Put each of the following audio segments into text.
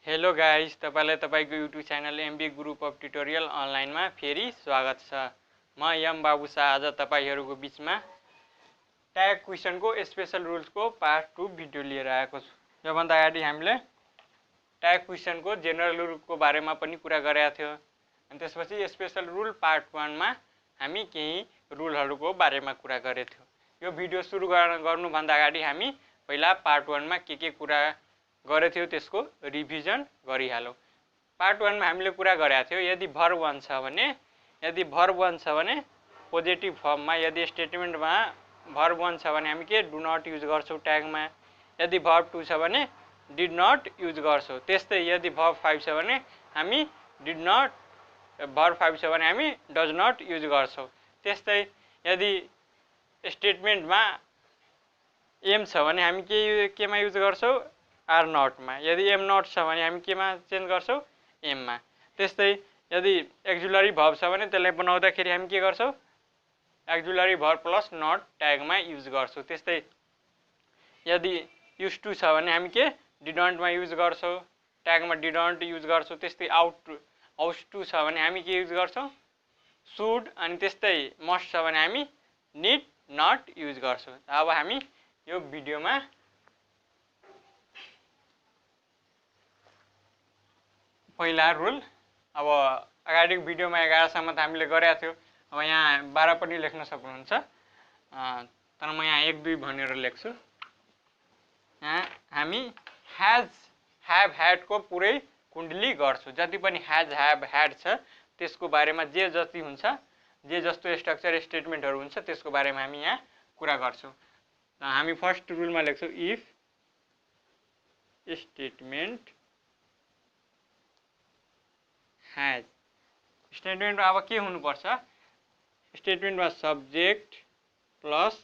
Hello guys, तपाईलाई तपाईको YouTube channel MB group of tutorial अनलाइनमा फेरि स्वागत छ। म एम बाबु शाह आज तपाईहरुको बीचमा ट्याग क्वेशनको स्पेशल रुल्सको पार्ट 2 भिडियो लिएर आएको छु। यो भन्दा अगाडि हामीले ट्याग क्वेशनको जनरल रुलको बारेमा पनि कुरा गरेका थियौ अनि त्यसपछि स्पेशल रुल पार्ट 1 मा हामी केही रुलहरुको बारेमा कुरा गरेथ्यौ। यो भिडियो सुरु गर्नु भन्दा अगाडि हामी पहिला पार्ट 1 मा के कुरा गरेथ्यौ त्यसको रिभिजन गरिहालौ। पार्ट 1 मा हामीले कुरा गरेका थियौ यदि भर्ब 1 छ भने पोजिटिभ फर्ममा, यदि स्टेटमेन्टमा भर्ब 1 छ भने हामी के डु नट युज गर्छौं ट्यागमा, यदि भर्ब 2 छ भने डिड नट युज गर्छौं। त्यस्तै यदि भर्ब 5 छ भने हामी डिड नट, भर्ब 5 छ भने हामी डज नट युज गर्छौं। त्यस्तै यदि स्टेटमेन्टमा एम छ भने हामी केमा युज गर्छौं आर नट मा, यदि एम नट छ भने हामी केमा चेन्ज गर्छौं एम मा। त्यस्तै यदि एक्जुलरी भर्ब छ भने त्यसलाई बनाउँदाखेरि हामी के गर्छौं एक्जुलरी भर्ब प्लस नट ट्यागमा युज गर्छौं। त्यस्तै यदि युज टु छ भने हामी के डिडन्ट मा युज गर्छौं, ट्यागमा डिडन्ट युज गर्छौं। त्यस्तै आउट टु छ भने हामी के युज गर्छौं शुड, अनि त्यस्तै मस्ट छ भने हामी निड नट युज गर्छौं। अब हामी यो भिडियोमा पहिला रुल, अब अगाडिको भिडियोमा 11 सम्म त हामीले गरेका थियौ, अब यहाँ 12 पनि लेख्न सक्नुहुन्छ, तर म यहाँ 1 2 भनेर लेख्छु। यहाँ हामी हैज हैव हैड को पुरै कुण्डली गर्छु। जति पनि हैज हैव हैड छ त्यसको बारेमा जे जति हुन्छ, जे जस्तो स्ट्रक्चर स्टेटमेन्टहरु हुन्छ त्यसको बारेमा हामी यहाँ कुरा गर्छौं। हामी फर्स्ट रुलमा लेख्छौं इफ स्टेटमेन्ट हैज। स्टेटमेन्टमा अब के हुनु पर्छ, स्टेटमेन्टमा subject plus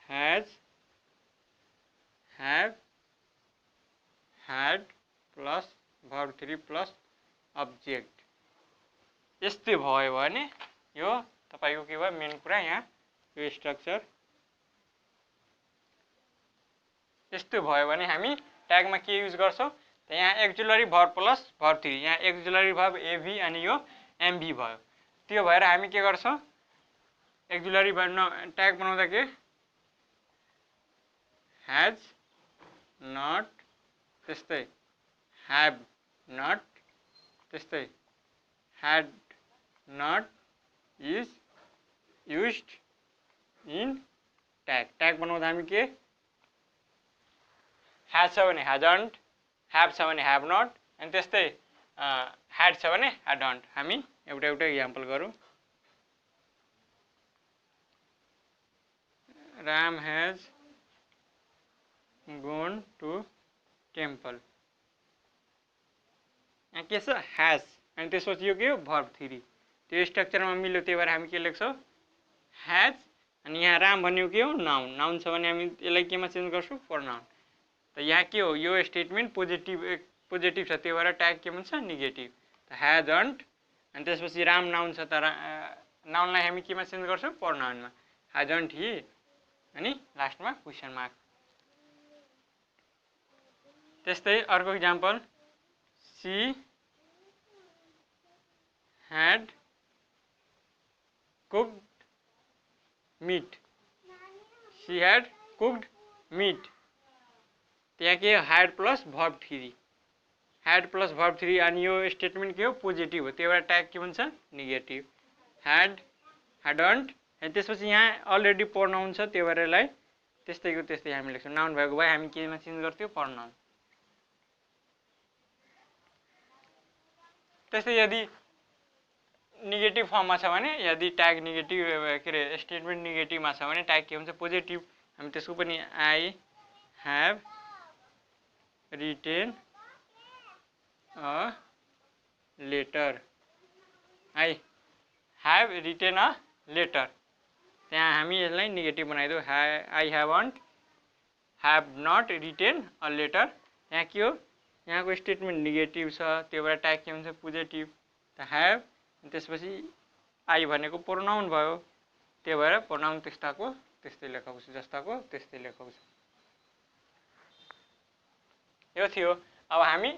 has have had plus verb 3 plus object. यस्तै भयो भने यो तपाईको के भयो मेन कुरा, यहाँ यो स्ट्रक्चर यस्तो भयो भने हामी ट्यागमा के युज गर्छौं त यहाँ एक्जुलरी भर्ब प्लस भर्ब 3, यहाँ एक्जुलरी भर्ब एभी अनि यो एमभी भयो। त्यो भएर हामी के गर्छौं एक्जुलरी भर्ब ट्याग बनाउँदा के हैज नट, त्यस्तै हैव नट, त्यस्तै had not is used in tag. Tag बनाउँदा हामी के हैज छ भने हैजन्ट, हैव छ भने हैव नट, अनि त्यस्तै हैड छ भने हैडन्ट। हामी एउटा एउटा एक्जाम्पल गरौँ। Ram has gone to temple. यहाँ के छ हैज, अनि त्यसपछि यो के हो भर्ब 3, त्यो स्ट्रक्चरमा मिल्यो, त्यही भएर हामी के लेख्छौं हैज। अनि यहाँ राम भन्ने के हो नाउन, नाउन छ भने हामी यसलाई केमा चेन्ज गर्छौं प्रोनाउन। त यहाँ के हो यो स्टेटमेन्ट पोजिटिभ छ, त्यही भएर ट्याग के हुन्छ नेगेटिभ, त हैजन्ट। अनि त्यसपछि राम नाउन छ त नाउनलाई हामी केमा चेन्ज गर्छौं प्रोनाउनमा, हैजन्ट ही, अनि लास्टमा क्वेशन मार्क। त्यस्तै अर्को example she had cooked meet, she had cooked meet. त्यहाँ के had plus verb 3, had plus verb 3, अनि यो स्टेटमेन्ट के हो पोजिटिभ हो, त्यही भएर ट्याग के हुन्छ नेगेटिभ, हैड हैडन्ट। अनि त्यसपछि यहाँ अलरेडी प्रोनाउन छ, त्यही भएर यसलाई त्यस्तैको त्यस्तै हामी लेख्छौं। नाउन भएको भए हामी केमा चेन्ज गर्थ्यौं प्रोनाउन। त्यस्तै यदि नेगेटिभ फर्ममा छ भने, यदि ट्याग नेगेटिभ के रे स्टेटमेन्ट नेगेटिभमा छ भने ट्याग के हुन्छ पोजिटिभ। हामी त्यसको पनि I have written a letter, I have written a letter. त्यहाँ हामी यसलाई नेगेटिभ बनाइदियो, I haven't have not written a letter. यहाँ के हो यहाँको स्टेटमेन्ट नेगेटिभ छ, त्यो भएर ट्याग के हुन्छ पोजिटिभ, त हैव। त्यसपछि आई भनेको प्रोनाउन भयो, त्यही भएर प्रोनाउन त्यस्ताको त्यस्तै लेखाउँछु, जस्ताको त्यस्तै लेखाउँछु। यो थियो। अब हामी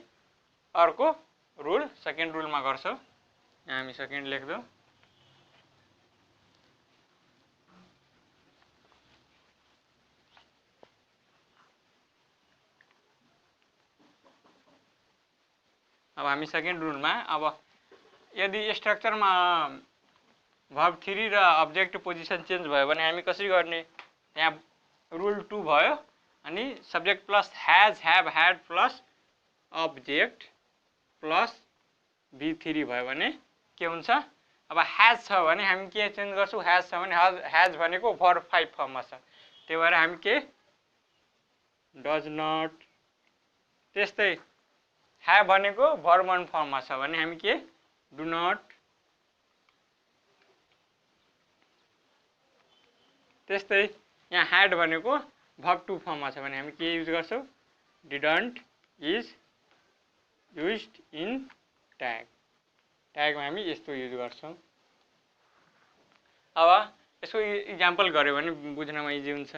अर्को रुल सेकेन्ड रुलमा गर्छौँ। यहाँ हामी सेकेन्ड लेख्छौँ। अब हामी सेकेन्ड रुलमा अब यदि स्ट्रक्चरमा भर्ब 3 र अब्जेक्ट पोजिसन चेन्ज भयो भने हामी कसरी गर्ने? यहाँ रुल 2 भयो अनि subject plus has have had plus object plus V3 भयो भने के हुन्छ? अब हैज छ भने हामी के चेन्ज गर्छौँ? हैज छ भने हैज भनेको भर्ब 5 फर्ममा छ, त्यही भएर हामी के डज नट। त्यस्तै हैव भनेको भर्ब 1 फर्ममा छ भने हामी के डु नट। त्यस्तै यहाँ ह्याड भनेको भर्ब 2 फर्ममा छ भने हामी के युज गर्छौँ? Didn't is used in tag. ट्यागमा हामी यस्तो युज गर्छौँ। अब यसको इक्जाम्पल गऱ्यो भने बुझ्नमा इजी हुन्छ।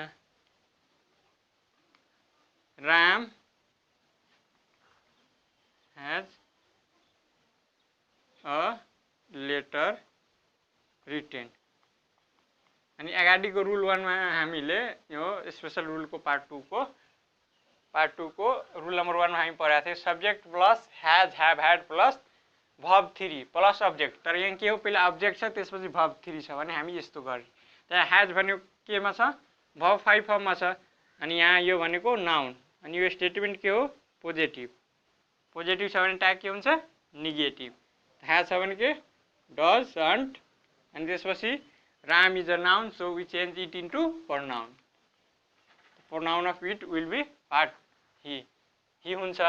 Ram has a letter written. अनि अगाडिको रुल 1 मा हामीले यो स्पेशल रुलको पार्ट 2 को रुल नम्बर 1 मा हामी पढाएको थियौँ subject plus has have had plus verb 3 plus object. तर यहाँ के हो, पहिला अब्जेक्ट छ त्यसपछि भर्ब 3 छ भने हामी यस्तो गर्ने। त्यहाँ हैज भनेको केमा छ? भर्ब 5 फर्ममा छ। अनि यहाँ यो भनेको नाउन, अनि यो स्टेटमेन्ट के हो? पोजिटिभ। पोजिटिभ छ भने ट्याग के हुन्छ? नेगेटिभ। हैज छ भने के डजन्ट। अनि त्यसपछि Ram is a noun, so we change it into pronoun. Pronoun of it will be part he. He हुन्छ।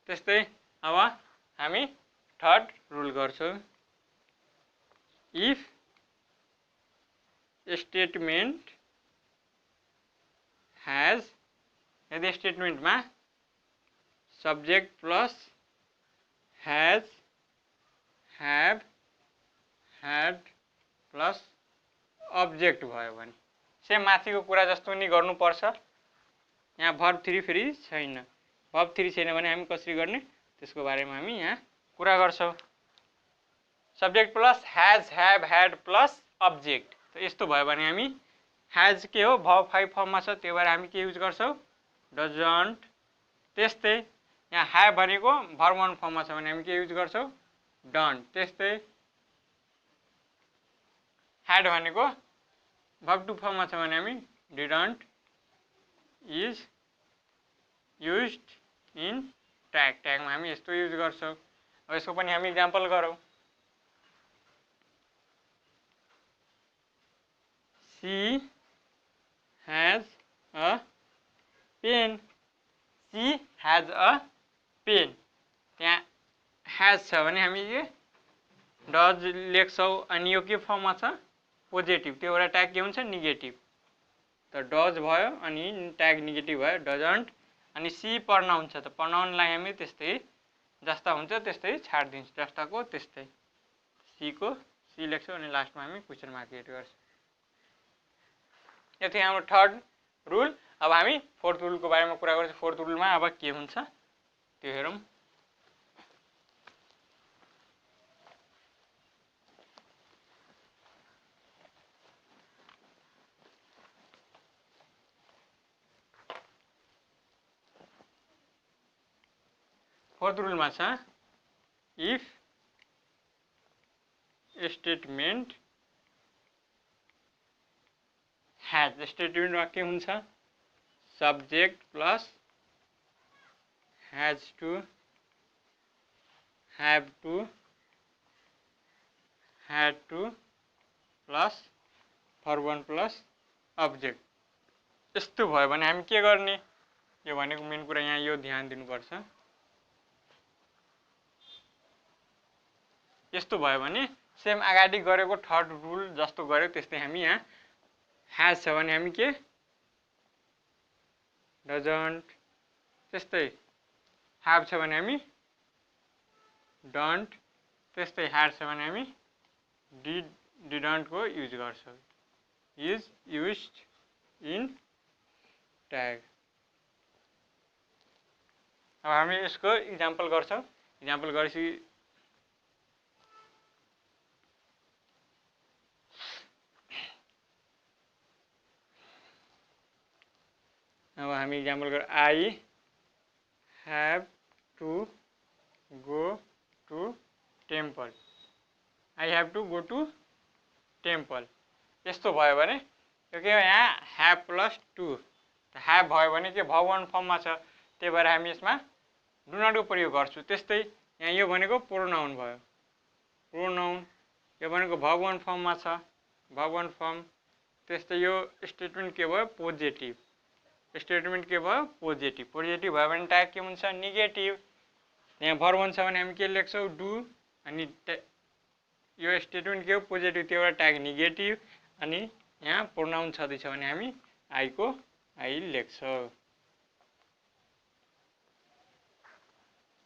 त्यस्तै अब हामी थर्ड रुल गर्छौँ। इफ स्टेटमेन्ट हैज, यदि स्टेटमेन्टमा subject plus has have had plus object भयो भने सेम माथिको कुरा जस्तो नि गर्नुपर्छ। यहाँ भर्ब 3 फेरि छैन। भर्ब 3 छैन भने हामी कसरी गर्ने त्यसको बारेमा हामी यहाँ कुरा गर्छौँ। Subject plus has have had plus object. त यस्तो भयो भने हामी हैज के हो? भर्ब 5 फर्ममा छ, त्यही भएर हामी के युज गर्छौँ? डजन्ट। त्यस्तै यहाँ हैव भनेको भर्ब 1 फर्ममा छ भने हामी के युज गर्छौँ? डन्ट। त्यस्तै हैड भनेको भर्ब 2 फर्ममा छ भने हामी didn't is used in tag. ट्यागमा हामी यस्तो युज गर्छौँ। अब यसको पनि हामी इक्जाम्पल गरौँ। She has a pen. She has a pen. त्यहाँ हैज छ भने हामी के डज लेख्छौँ। अनि यो के फर्ममा छ? पोजिटिभ, त्यो भएर ट्याग के हुन्छ? नेगेटिभ। त डज भयो अनि ट्याग नेगेटिभ भयो, डजन्ट। अनि सी प्रनाउन छ, त प्रनाउनलाई हामी त्यस्तै जस्ता हुन्छ त्यस्तै छाडिदिन्छौँ, जस्ताको त्यस्तै सीको सी लेख्छौँ अनि लास्टमा हामी क्वेसन मार्क एड गर्छौँ। यो थियो हाम्रो थर्ड रुल। अब हामी फोर्थ रुलको बारेमा कुरा गर्छौँ। फोर्थ रुलमा अब के हुन्छ त्यो हेरौँ। फोर्थ रुलमा छ इफ स्टेटमेन्ट हैज। स्टेटमेन्टमा के हुन्छ? Subject plus has to have to had to plus verb 1 plus object. यस्तो भयो भने हामी के गर्ने? यो भनेको मेन कुरा यहाँ यो ध्यान दिनुपर्छ। यस्तो भयो भने सेम अगाडि गरेको थर्ड रुल जस्तो गर्यो त्यस्तै हामी यहाँ हैज छ भने हामी के डजन्ट। त्यस्तै हैव छ भने हामी डन्ट। त्यस्तै हैड छ भने हामी डिडन्टको युज गर्छौँ। Is used in tag. अब हामी यसको इक्जाम्पल गर्छौँ। इक्जाम्पल गरेपछि अब हामी इक्जाम्पल गर I have to go to temple. I have to go to temple. यस्तो भयो भने यो के हो, यहाँ have plus to have भयो भने के verb one फर्ममा छ, त्यही भएर हामी यसमा do not को प्रयोग गर्छु। त्यस्तै यहाँ यो भनेको प्रोनाउन भयो, प्रोनाउन यो भनेको verb one फर्ममा छ, verb one फर्म। त्यस्तै यो स्टेटमेन्ट के भयो, पोजिटिभ। स्टेटमेन्ट के भयो, पोजिटिभ। पोजिटिभ भयो भने ट्याग के हुन्छ, नेगेटिभ। यहाँ verb one छ भने हामी के लेख्छौँ, डु। अनि यो स्टेटमेन्ट के हो, पोजिटिभ, त्यो एउटा ट्याग नेगेटिभ। अनि यहाँ प्रोनाउन छँदैछ भने हामी आई को आई लेख्छौँ।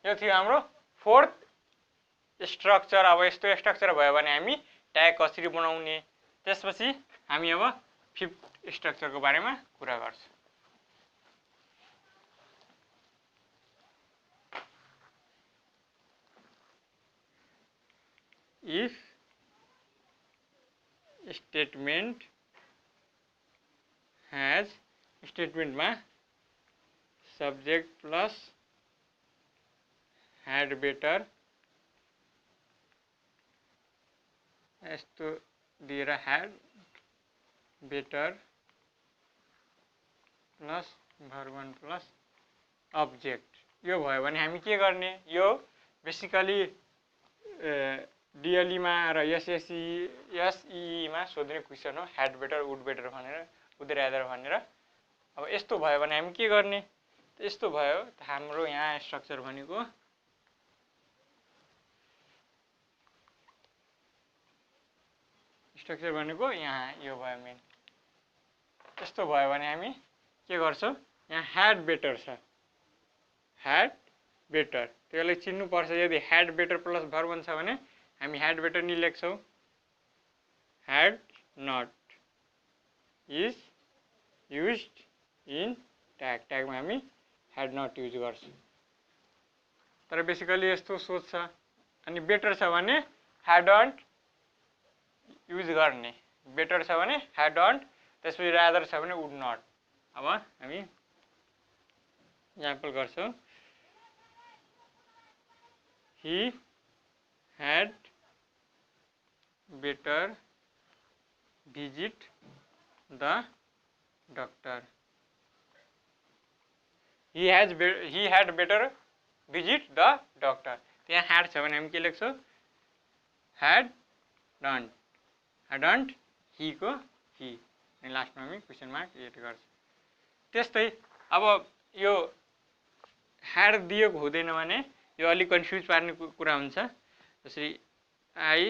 यो थियो हाम्रो फोर्थ स्ट्रक्चर। अब यस्तो स्ट्रक्चर भयो भने हामी ट्याग कसरी बनाउने, त्यसपछि हामी अब फिफ्थ स्ट्रक्चरको बारेमा कुरा गर्छौँ। if statement has statement मा subject plus had better यस्तो दिएर had better plus verb one plus object यो भयो भने हामी के गर्ने, यो बेसिकली डिएलई मा र एसएसई मा सोध्ने क्वेसन हो, ह्याड बेटर वुड बेटर भनेर, वुड रादर भनेर। अब यस्तो भयो भने हामी के गर्ने, यस्तो भयो हाम्रो यहाँ स्ट्रक्चर भनेको यहाँ यो भयो मेन। यस्तो भयो भने हामी के गर्छौँ, यहाँ ह्याड बेटर छ, ह्याड बेटर, त्यसलाई चिन्नु पर्छ। यदि had better plus verb one छ भने हामी ह्याड बेटर नि लेख्छौँ, had not is used in tag, ट्यागमा हामी ह्याड नट युज गर्छौँ। तर बेसिकली यस्तो सोच छ। अनि बेटर छ भने ह्याडन्ट युज गर्ने, बेटर छ भने ह्याडन्ट, त्यसपछि रादर छ भने वुड नट। अब हामी इक्जाम्पल गर्छौँ, he had better visit the doctor. He had better visit the doctor. त्यहाँ had छ भने हामी के लेख्छौँ, had done, hadn't he को he, अनि लास्टमा हामी क्वेसन मार्क क्रिएट गर्छौँ। त्यस्तै अब यो had दिएको हुँदैन भने यो अलिक कन्फ्युज पार्ने कुरा हुन्छ। जसरी I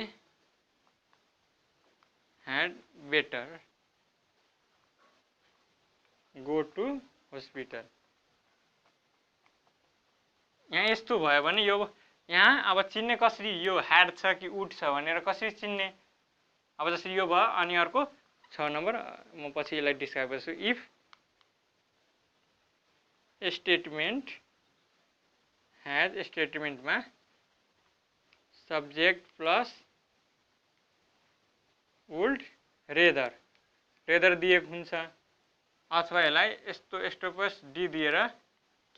had better go to hospital. यहाँ यस्तो भयो भने यो यहाँ अब चिन्ने कसरी, यो ह्याड छ कि वुड छ भनेर कसरी चिन्ने। अब जसरी यो भयो, अनि अर्को 6 नम्बर म पछि यसलाई डिस्क्राइब गर्छु। इफ स्टेटमेन्ट ह्याज स्टेटमेन्टमा subject plus would rather, rather दिएको हुन्छ, अथवा यसलाई यस्तो स्टोपस डी दिएर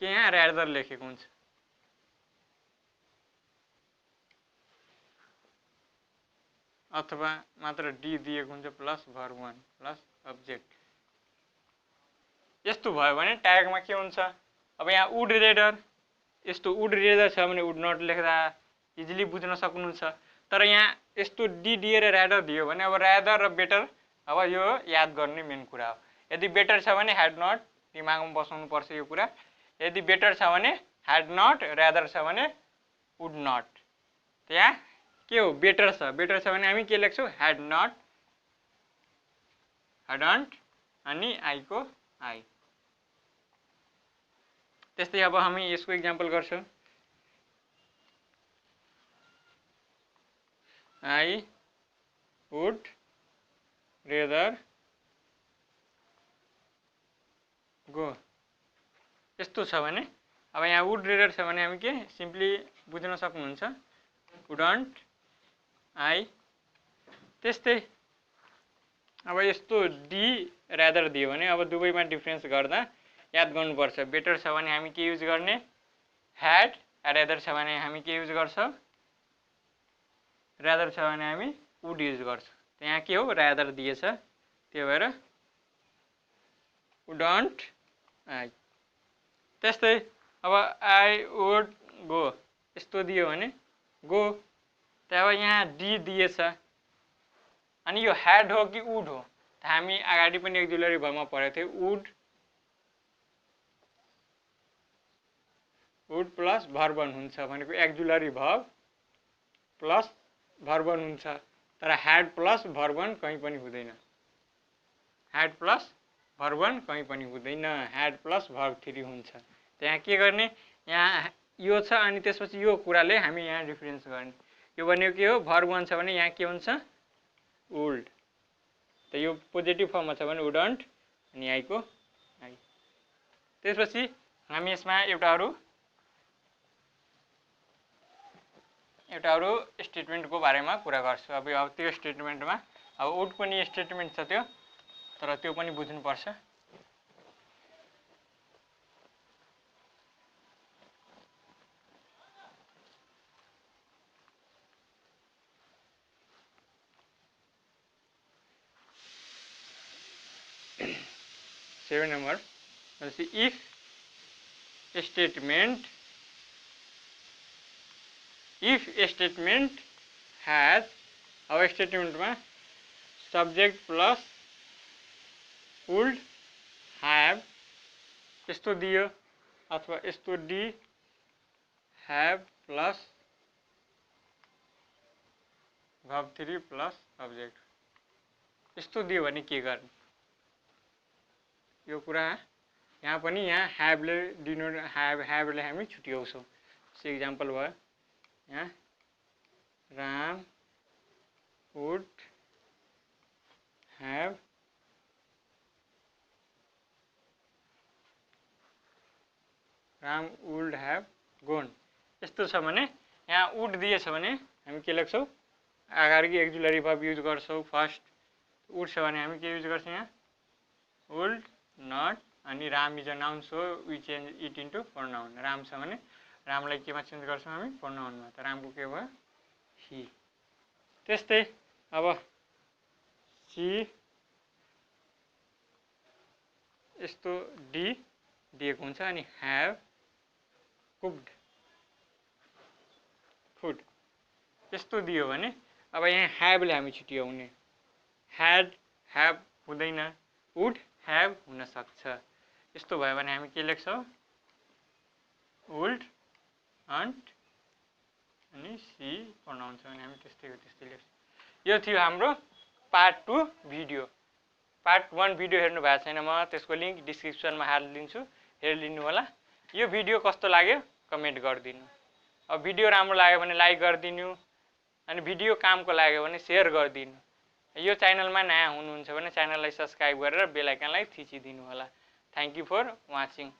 के यहाँ रेदर लेखेको हुन्छ। अथवा मात्र डी दिएको हुन्छ plus verb one plus subject. यस्तो भयो भने ट्यागमा के हुन्छ, अब यहाँ वुड रेदर, यस्तो वुड रेदर छ भने वुड नट लेख्दा इजिली बुझ्न सक्नुहुन्छ। तर यहाँ यस्तो डी दिएर र्याडर दियो भने अब र्यादर र बेटर, अब यो याद गर्ने मेन कुरा हो। यदि बेटर छ भने ह्याड नट, दिमागमा बसाउनु पर्छ यो कुरा। यदि बेटर छ भने ह्याड नट, र्यादर छ भने वुड नट। त्यहाँ के हो, बेटर छ, बेटर छ भने हामी के लेख्छौँ, ह्याड नट, ह्याडन्ट, अनि आई को आई। त्यस्तै अब हामी यसको इक्जाम्पल गर्छौँ, आई वुड रेदर गो। यस्तो छ भने अब यहाँ वुड रेडर छ भने हामी के सिम्पली बुझ्न सक्नुहुन्छ वुडन्ट आई। त्यस्तै अब यस्तो डी रादर दियो भने अब दुवैमा डिफरेन्स गर्दा याद गर्नुपर्छ। बेटर छ भने हामी के युज गर्ने ह्याड, रादर छ भने हामी के युज गर्छ रादर छ भने हामी वुड युज गर्छ। यहाँ के हो रादर दिएछ, त्यो भएर वुडन्ट आई। त्यस्तै अब आई वुड गो यस्तो दियो भने गो। अब यहाँ डी दिएछ अनि यो ह्याड हो कि वुड हो, हामी अगाडि पनि एक्जुलरी भर्बमा पढेको थियौँ। वुड प्लस भर्ब हुन्छ भनेको एक्जुलरी भर्ब प्लस भर्ब हुन्छ, तर ह्याड प्लस भर्ब कहीँ पनि हुँदैन। ह्याड प्लस भर्ब कहीँ पनि हुँदैन, ह्याड प्लस भर्ब 3 हुन्छ। त्यहाँ के गर्ने, यहाँ यो छ अनि त्यसपछि यो कुराले हामी यहाँ डिफरेन्स गर्ने। यो भनेको के हो भर्ब 1 छ भने यहाँ के हुन्छ वुड, त यो पोजिटिभ फर्ममा छ भने वुडन्ट अनि आईको आई। त्यसपछि हामी यसमा एउटा अरू स्टेटमेन्टको बारेमा कुरा गर्छु। अब त्यो स्टेटमेन्टमा अब वुड पनि स्टेटमेन्ट छ त्यो, तर त्यो पनि बुझ्नुपर्छ। Seven number if statement has, अब स्टेटमेन्टमा सब्जेक्ट प्लस वुड हैव यस्तो दियो अथवा यस्तो D have plus verb 3 plus subject यस्तो दियो भने के गर्ने, यो कुरा यहाँ पनि यहाँ हैवले डिनोट हैवले हामी छुट्याउँछौँ। जस्तो इक्जाम्पल भयो यहाँ राम वुड हैव गोन यस्तो छ भने यहाँ वुड दिएछ भने हामी के लेख्छौँ अगाडि एक्जुलरी भर्ब युज गर्छौँ। फर्स्ट वुड छ भने हामी के युज गर्छौँ यहाँ वुड नट, अनि Ram is a noun so we change it into pronoun. Ram छ भने रामलाई केमा चेन्ज गर्छौँ हामी प्रोनाउनमा, त रामको के भयो ही। त्यस्तै अब सी यस्तो डी दिएको हुन्छ अनि हैव कुक्ड फुड यस्तो दियो भने अब यहाँ हैवले हामी छुट्याउने, हैव हुँदैन वुड हैव हुन सक्छ। यस्तो भयो भने हामी के लेख्छौँ वुड अन्ट अनि सी प्रोनाउन छ भने हामी त्यस्तै लेख्छौँ। यो थियो हाम्रो पार्ट 2 भिडियो। पार्ट 1 भिडियो हेर्नु भएको छैन म त्यसको लिङ्क डिस्क्रिप्सनमा हालिदिन्छु, हेरिदिनु होला। यो भिडियो कस्तो लाग्यो कमेन्ट गरिदिनु। अब भिडियो राम्रो लाग्यो भने लाइक गरिदिनु, अनि भिडियो कामको लाग्यो भने सेयर गरिदिनु। यो च्यानलमा नयाँ हुनुहुन्छ भने च्यानललाई सब्स्क्राइब गरेर बेल आइकनलाई थिचिदिनु होला। Thank you for watching.